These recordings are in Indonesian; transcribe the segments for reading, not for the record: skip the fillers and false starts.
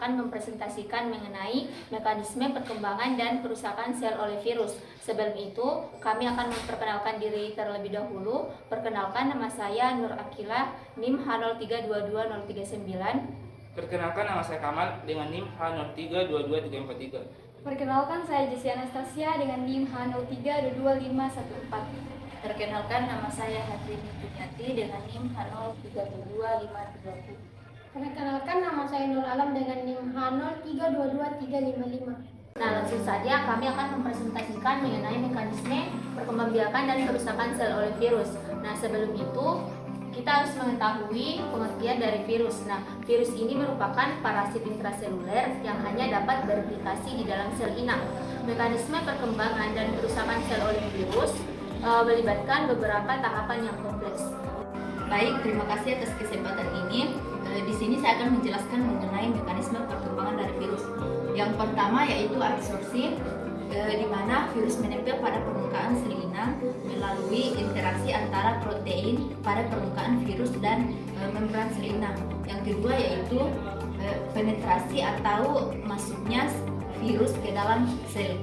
akan mempresentasikan mengenai mekanisme perkembangan dan kerusakan sel oleh virus. Sebelum itu, kami akan memperkenalkan diri terlebih dahulu. Perkenalkan, nama saya Nur Akila, NIM H0322039. Perkenalkan, nama saya Kamal dengan NIM H0322343. Perkenalkan, saya Jessi Anastasia dengan NIM H0322514. Perkenalkan, nama saya Hadrin Punyati dengan NIM H0322530. Perkenalkan, nama saya Nur Alam dengan NIM H0322355. Nah, langsung saja kami akan mempresentasikan mengenai mekanisme perkembangbiakan dan kerusakan sel oleh virus. Nah, sebelum itu kita harus mengetahui pengertian dari virus. Nah, virus ini merupakan parasit intraseluler yang hanya dapat bereplikasi di dalam sel inang. Mekanisme perkembangan dan kerusakan sel oleh virus melibatkan beberapa tahapan yang kompleks. Baik, terima kasih atas kesempatan ini. Di sini saya akan menjelaskan mengenai mekanisme perkembangan dari virus. Yang pertama yaitu absorpsi, di mana virus menempel pada permukaan sel inang melalui interaksi antara protein pada permukaan virus dan membran sel inang. Yang kedua yaitu penetrasi atau masuknya virus ke dalam sel.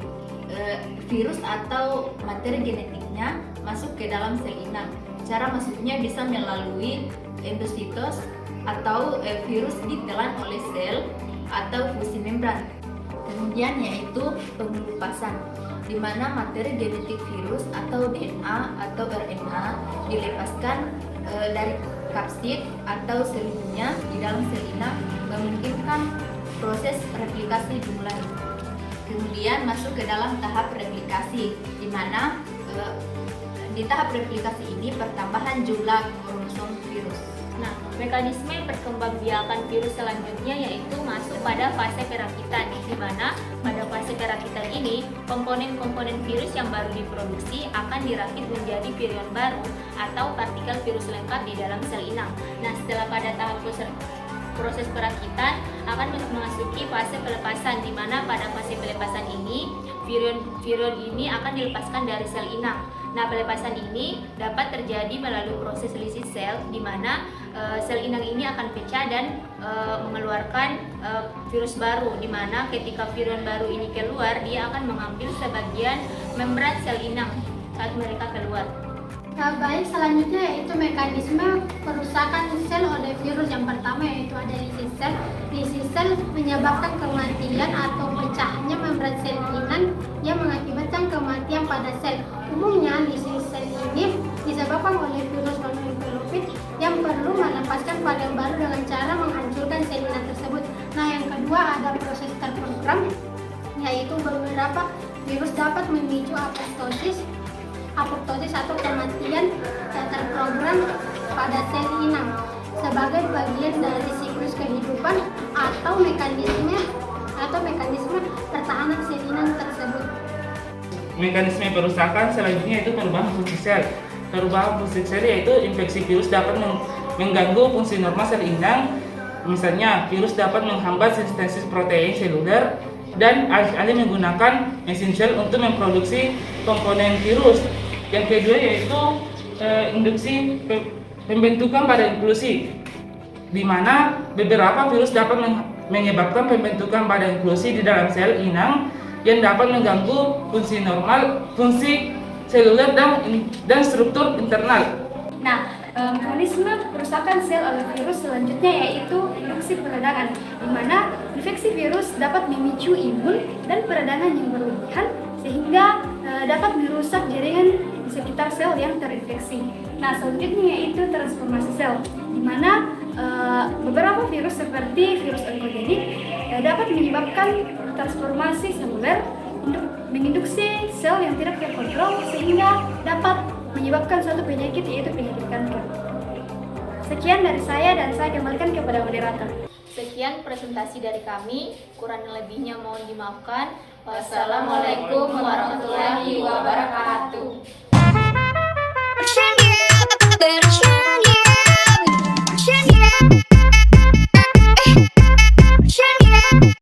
Virus atau materi genetiknya masuk ke dalam sel inang. Cara masuknya bisa melalui endositos atau virus ditelan oleh sel atau fusi membran. Kemudian yaitu pengelupasan, di mana materi genetik virus atau DNA atau RNA dilepaskan dari kapsid atau selimutnya di dalam sel inang, memungkinkan proses replikasi dimulai. Kemudian masuk ke dalam tahap replikasi, di mana di tahap replikasi ini pertambahan jumlah kromosom virus. Nah, mekanisme perkembangbiakan virus selanjutnya yaitu masuk pada fase perakitan, di mana pada fase perakitan ini komponen-komponen virus yang baru diproduksi akan dirakit menjadi virion baru atau partikel virus lengkap di dalam sel inang. Nah, setelah pada tahap proses perakitan akan memasuki fase pelepasan, di mana pada fase pelepasan ini virion ini akan dilepaskan dari sel inang. Nah, pelepasan ini dapat terjadi melalui proses lisis sel, di mana sel inang ini akan pecah dan mengeluarkan virus baru, di mana ketika virion baru ini keluar, dia akan mengambil sebagian membran sel inang saat mereka keluar. Baik, selanjutnya yaitu mekanisme kerusakan sel oleh virus. Yang pertama yaitu ada lisis sel. Lisis sel menyebabkan kematian atau pecahnya membran sel inang yang mengakibatkan kematian pada sel. Umumnya lisis sel ini disebabkan oleh virus non-envelopit yang perlu melepaskan varian baru dengan cara menghancurkan sel inang tersebut. Nah, yang kedua ada proses terprogram, yaitu beberapa virus dapat memicu apoptosis atau kematian terprogram pada sel inang sebagai bagian dari siklus kehidupan atau mekanisme pertahanan sel inang tersebut. Mekanisme perusakan selanjutnya itu perubahan fungsi sel. Perubahan fungsi sel yaitu infeksi virus dapat mengganggu fungsi normal sel inang. Misalnya, virus dapat menghambat sintesis protein seluler dan alih-alih menggunakan mesin sel untuk memproduksi komponen virus. Yang kedua yaitu induksi pembentukan pada inklusi, di mana beberapa virus dapat menyebabkan pembentukan pada inklusi di dalam sel inang yang dapat mengganggu fungsi seluler dan struktur internal. Nah, mekanisme kerusakan sel oleh virus selanjutnya yaitu induksi peradangan, di mana infeksi virus dapat memicu imun dan peradangan yang berlebihan sehingga dapat merusak jaringan di sekitar sel yang terinfeksi. Nah, selanjutnya yaitu transformasi sel, di mana beberapa virus seperti virus onkogenik dapat menyebabkan transformasi seluler untuk menginduksi sel yang tidak terkontrol sehingga dapat menyebabkan suatu penyakit, yaitu penyakit kanker. Sekian dari saya dan saya kembalikan kepada moderator. Sekian presentasi dari kami, kurang lebihnya mohon dimaafkan. Wassalamualaikum warahmatullahi wabarakatuh.